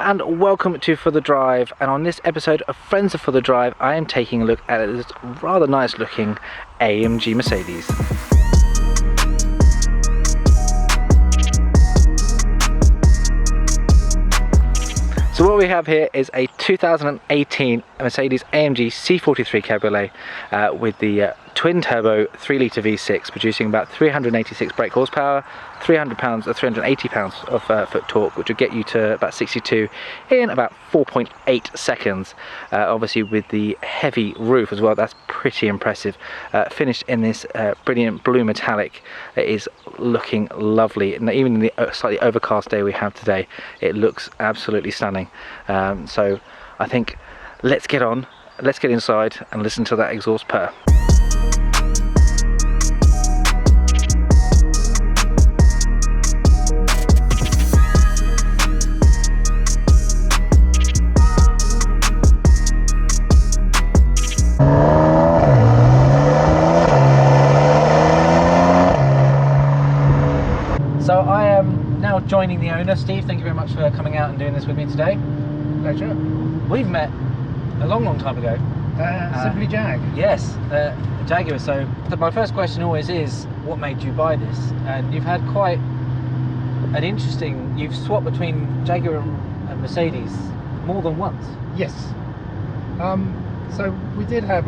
and welcome to For The Drive, and on this episode of Friends of For The Drive I am taking a look at this rather nice looking AMG Mercedes. So what we have here is a 2018 Mercedes AMG C43 Cabriolet with the twin turbo 3 litre V6 producing about 386 brake horsepower, 380 pounds of foot torque, which will get you to about 62 in about 4.8 seconds. Obviously with the heavy roof as well, that's pretty impressive. Finished in this brilliant blue metallic. It is looking lovely, and even in the slightly overcast day we have today, it looks absolutely stunning. So I think let's get inside and listen to that exhaust purr. So I am now joining the owner. Steve, thank you very much for coming out and doing this with me today. Pleasure. We've met a long time ago. Simply Jag. Yes, Jaguar. So my first question always is, what made you buy this? And you've had quite an interesting, you've swapped between Jaguar and Mercedes more than once. Yes. So we did have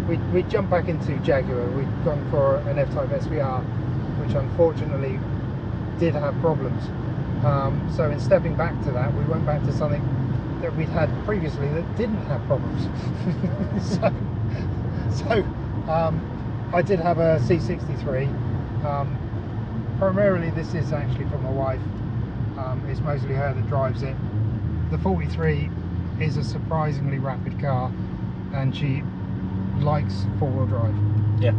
we jumped back into Jaguar. We'd gone for an F-Type SVR, which unfortunately did have problems. So in stepping back to that, we went back to something that we'd had previously that didn't have problems. so I did have a C63. Primarily this is actually for my wife. It's mostly her that drives it. The 43 is a surprisingly rapid car, and she likes four-wheel drive. Yeah,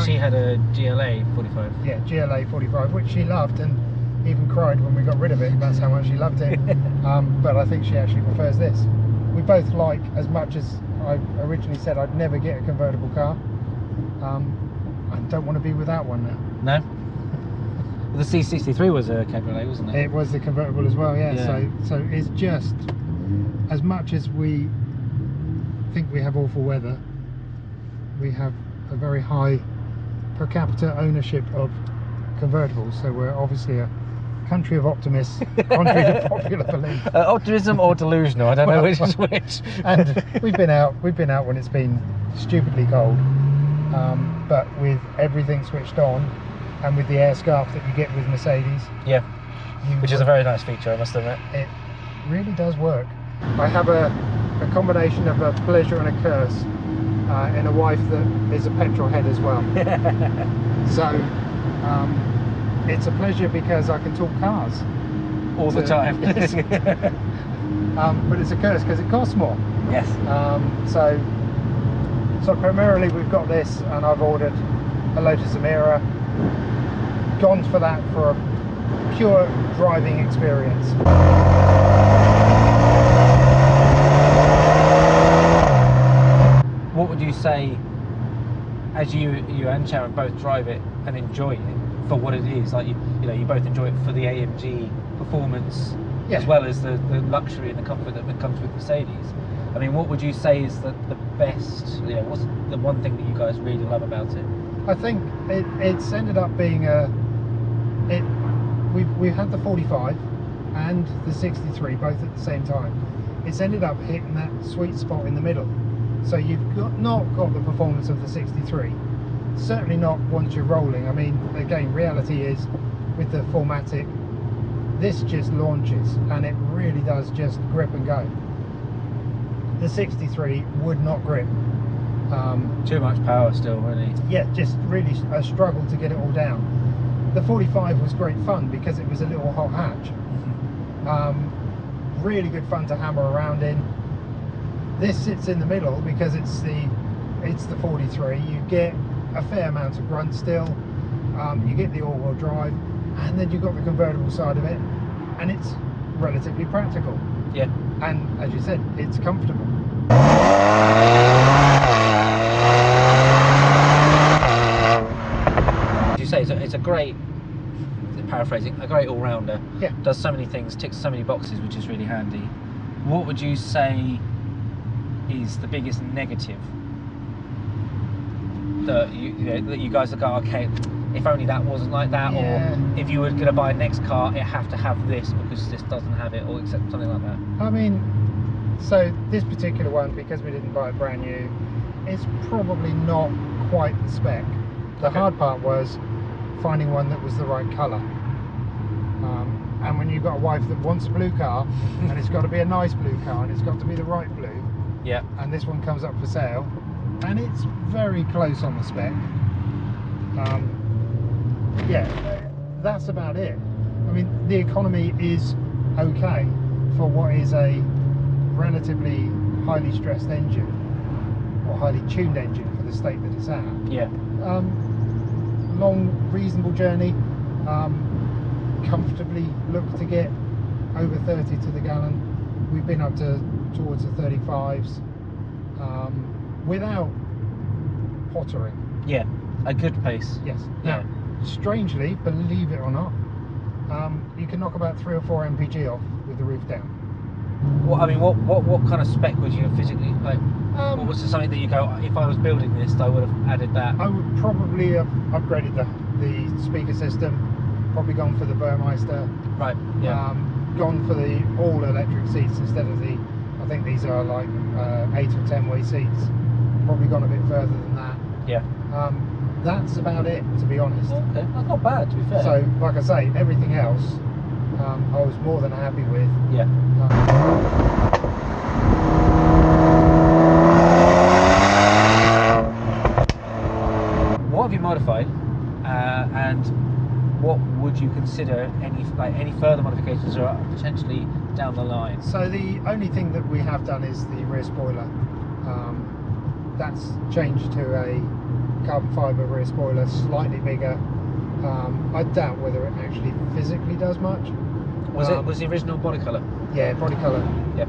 she had a GLA 45. Yeah, GLA 45, which she loved, and even cried when we got rid of it. That's how much she loved it. But I think she actually prefers this. We both like, as much as I originally said I'd never get a convertible car, I don't want to be without one now. No? Well, the C63 was a Cabriolet, wasn't it? It was the convertible as well, yeah. So it's just, as much as we think we have awful weather, we have a very high per capita ownership of convertibles, so we're obviously a country of optimists, contrary to popular belief. Optimism or delusional, I don't know which is which. And we've been out when it's been stupidly cold, but with everything switched on, and with the air scarf that you get with Mercedes, yeah, which is a very nice feature, I must admit. It really does work. I have a combination of a pleasure and a curse in a wife that is a petrol head as well. So it's a pleasure because I can talk cars all the time. Yes. But it's a curse because it costs more. Yes. So primarily we've got this, and I've ordered a Lotus Emira. Gone for that for a pure driving experience. What would you say, as you and Sharon both drive it and enjoy it for what it is? Like you both enjoy it for the AMG performance, yeah, as well as the luxury and the comfort that comes with Mercedes. I mean, what would you say is the best? What's the one thing that you guys really love about it? I think it's ended up being we had the 45 and the 63 both at the same time. It's ended up hitting that sweet spot in the middle. So you've not got the performance of the 63, certainly not once you're rolling. I mean, again, reality is with the 4MATIC, this just launches and it really does just grip and go. The 63 would not grip. Too much power still, really. Yeah, just really a struggle to get it all down. The 45 was great fun because it was a little hot hatch. Really good fun to hammer around in. This sits in the middle because it's the 43. You get a fair amount of grunt still. You get the all-wheel drive, and then you've got the convertible side of it, and it's relatively practical. Yeah. And as you said, it's comfortable. As you say, it's a great paraphrasing, a great all-rounder. Yeah. Does so many things, ticks so many boxes, which is really handy. What would you say is the biggest negative that you guys would go, okay, if only that wasn't like that, Yeah. or if you were going to buy a next car, it have to have this because this doesn't have it, or except something like that? I mean, so this particular one, because we didn't buy it brand new, it's probably not quite the spec. The hard part was finding one that was the right colour. And when you've got a wife that wants a blue car, and it's got to be a nice blue car, and it's got to be the right blue, Yeah. and this one comes up for sale, and it's very close on the spec. Yeah, that's about it. I mean, the economy is okay for what is a relatively highly stressed engine, or highly tuned engine for the state that it's at. Yeah. Long, reasonable journey. Comfortably look to get over 30 to the gallon. We've been up to towards the 35s without pottering. Yeah. A good pace. Yes. Yeah. Now, strangely, believe it or not, you can knock about 3 or 4 mpg off with the roof down. What I mean, what kind of spec would you have physically like? What was something that you go, if I was building this, I would have added that? I would probably have upgraded the speaker system. Probably gone for the Burmeister. Right. Yeah. Gone for the all electric seats instead of the, I think these are like 8 or 10 way seats. Probably gone a bit further than that. Yeah. That's about it, to be honest. Okay, that's not bad, to be fair. So, like I say, everything else I was more than happy with. Yeah. What have you modified, and what would you consider any further modifications or potentially down the line? So the only thing that we have done is the rear spoiler. That's changed to a carbon fibre rear spoiler, slightly bigger. I doubt whether it actually physically does much. Was the original body colour? Yeah, body colour. Yep.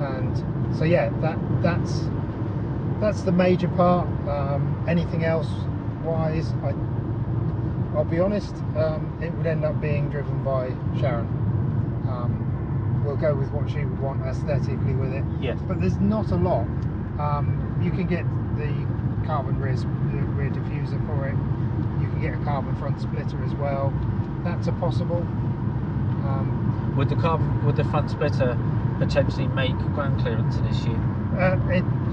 And so yeah, that's the major part. Anything else wise, I'll be honest, it would end up being driven by Sharon. We'll go with what she would want aesthetically with it. Yes. But there's not a lot. You can get the carbon rear diffuser for it. You can get a carbon front splitter as well. That's a possible. Would the front splitter potentially make ground clearance an issue?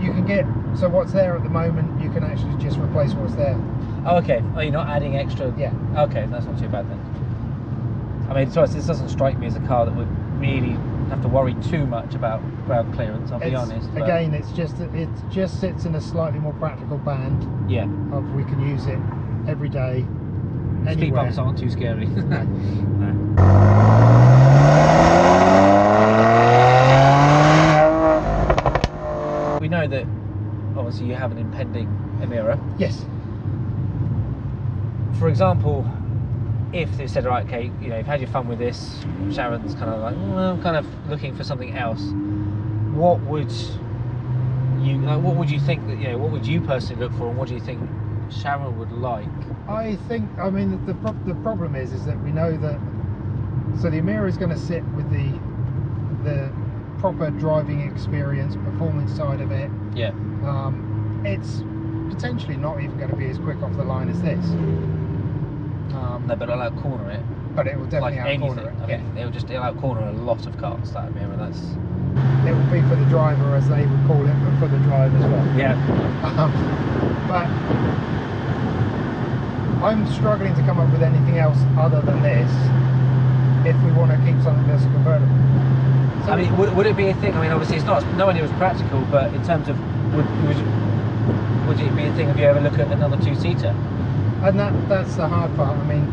You can get, so what's there at the moment, you can actually just replace what's there. Oh, okay. Oh, you're not adding extra? Yeah. Okay, that's not too bad then. I mean, so this doesn't strike me as a car that would really have to worry too much about ground clearance, I'll be honest. But again, it just sits in a slightly more practical band. Yeah. Of we can use it every day, anywhere. Speed bumps aren't too scary. No. We know that obviously you have an impending Emira. Yes. For example, if they said, right, okay, you've had your fun with this, Sharon's kind of like, well, I'm kind of looking for something else. What would you think that, what would you personally look for, and what do you think Sharon would like? I mean, the problem is that we know that, so the Emira is going to sit with the proper driving experience, performance side of it. Yeah. It's potentially not even going to be as quick off the line as this. No, but it'll out-corner it. But it will definitely like out-corner it. I mean, it'll out-corner a lot of cars, that Emira. That's. It will be for the driver, as they would call it, but for the drive as well. Yeah. But I'm struggling to come up with anything else other than this if we want to keep something that's a convertible. So I mean, would it be a thing? I mean, obviously it's not. No idea it was practical, but in terms of would it be a thing if you ever look at another two-seater? And that's the hard part. I mean,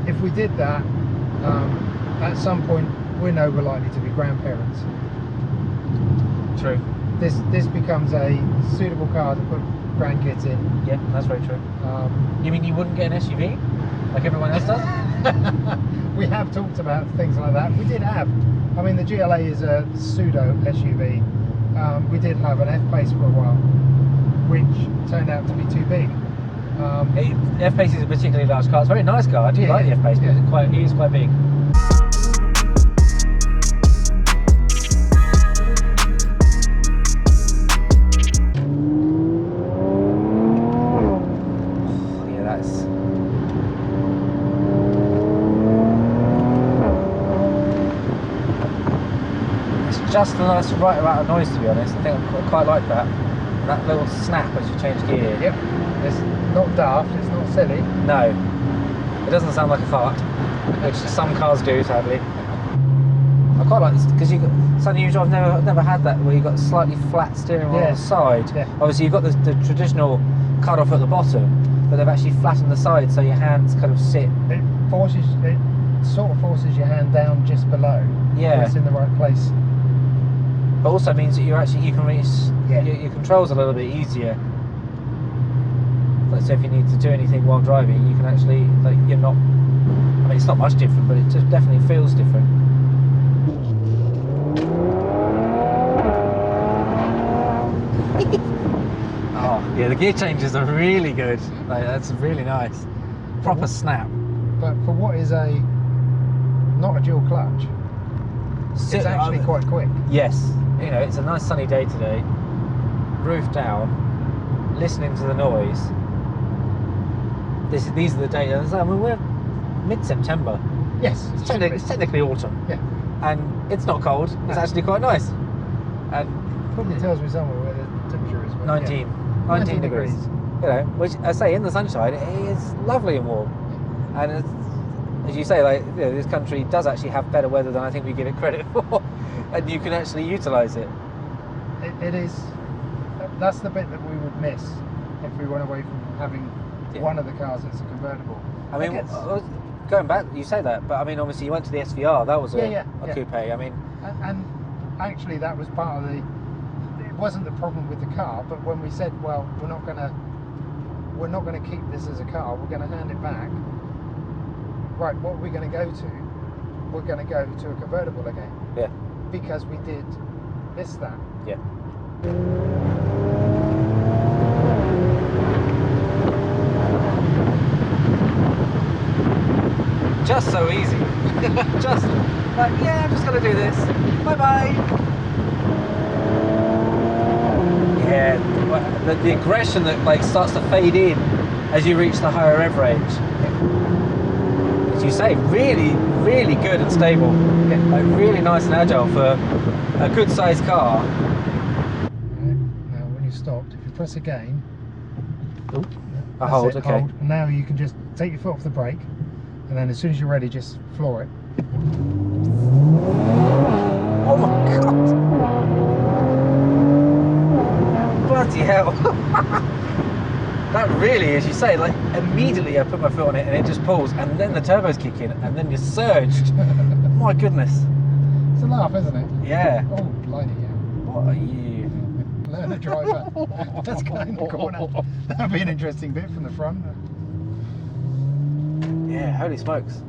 if we did that, at some point we're likely to be grandparents. True. This becomes a suitable car to put grandkids in. Yeah, that's very true. You mean you wouldn't get an SUV like everyone else does? We have talked about things like that. We did have. I mean, the GLA is a pseudo SUV. We did have an F-Pace for a while, which turned out to be too big. The F-Pace is a particularly large car. It's a very nice car. I do like the F-Pace, but it is quite big. Just a nice right amount of noise, to be honest. I think I quite like that. And that little snap as you change gear. Yep. It's not daft, it's not silly. No. It doesn't sound like a fart, which some cars do, sadly. I quite like this because it's unusual. I've never had that where you've got slightly flat steering wheel on the side. Yeah. Obviously you've got the traditional cut off at the bottom, but they've actually flattened the side so your hands kind of sit. It sort of forces your hand down just below. Yeah. It's in the right place. But also means that you can reach your controls a little bit easier. So if you need to do anything while driving, you can actually, like, you're not, I mean, it's not much different, but it just definitely feels different. Oh, yeah, the gear changes are really good. Like, that's really nice. Proper snap. But for what is not a dual clutch, it's actually quite quick. Yes. You know, it's a nice sunny day today, roof down, listening to the noise. These are the days. I mean, we're mid-September. Yes, it's technically autumn. Yeah, and it's not cold. It's actually quite nice. And probably tells me somewhere where the temperature is. 19 degrees. You know, which I say in the sunshine, it is lovely and warm. And as you say, like, you know, this country does actually have better weather than I think we give it credit for. And you can actually utilise it. It is. That's the bit that we would miss if we went away from having one of the cars that's a convertible. I mean, going back, you say that, but I mean, obviously you went to the SVR. That was a coupe. I mean, and actually that was part of the. It wasn't the problem with the car, but when we said, well, we're not going to keep this as a car. We're going to hand it back. Right. What are we going to go to? We're going to go to a convertible again. Yeah. Because we did that. Yeah. Just so easy. Just like, yeah, I'm just gonna do this. Bye bye. Yeah, the aggression that like starts to fade in as you reach the higher rev range. As you say, really, really good and stable. Yeah, like really nice and agile for a good sized car. Right, now when you've stopped, if you press again, I hold, okay. Hold. And now you can just take your foot off the brake, and then as soon as you're ready, just floor it. Oh my god! Bloody hell! That really, as you say, like immediately I put my foot on it and it just pulls, and then the turbos kick in, and then you're surged. My goodness. It's a laugh, isn't it? Yeah. Oh, bloody hell. What are you? Learn a driver. Let's go in the corner. That'll be an interesting bit from the front. Yeah, holy smokes.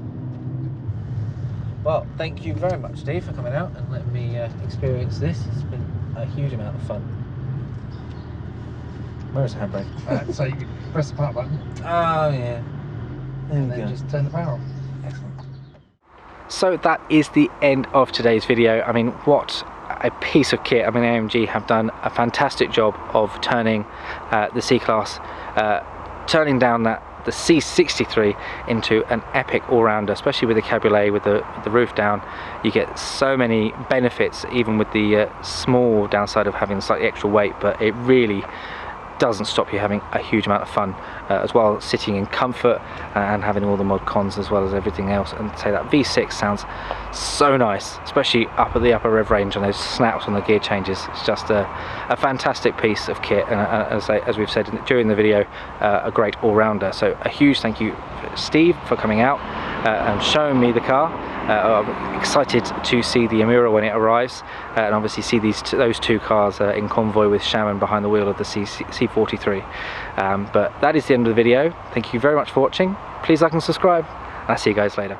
Well, thank you very much, Steve, for coming out and letting me experience this. It's been a huge amount of fun. Where's the handbrake? So you press the park button. Oh, yeah. And then just turn the power off. Excellent. So that is the end of today's video. I mean, what a piece of kit. I mean, AMG have done a fantastic job of turning the C-Class, turning down the C43 into an epic all-rounder, especially with the Cabriolet, with the roof down. You get so many benefits, even with the small downside of having slightly extra weight, but it really doesn't stop you having a huge amount of fun as well, sitting in comfort and having all the mod cons as well as everything else. And say that V6 sounds so nice, especially up at the upper rev range and those snaps on the gear changes. It's just a fantastic piece of kit, and as we've said during the video, a great all-rounder. So a huge thank you Steve for coming out and showing me the car. I'm excited to see the Amira when it arrives, and obviously see those two cars in convoy with Sharon behind the wheel of the C43. But that is the end of the video. Thank you very much for watching. Please like and subscribe, and I'll see you guys later.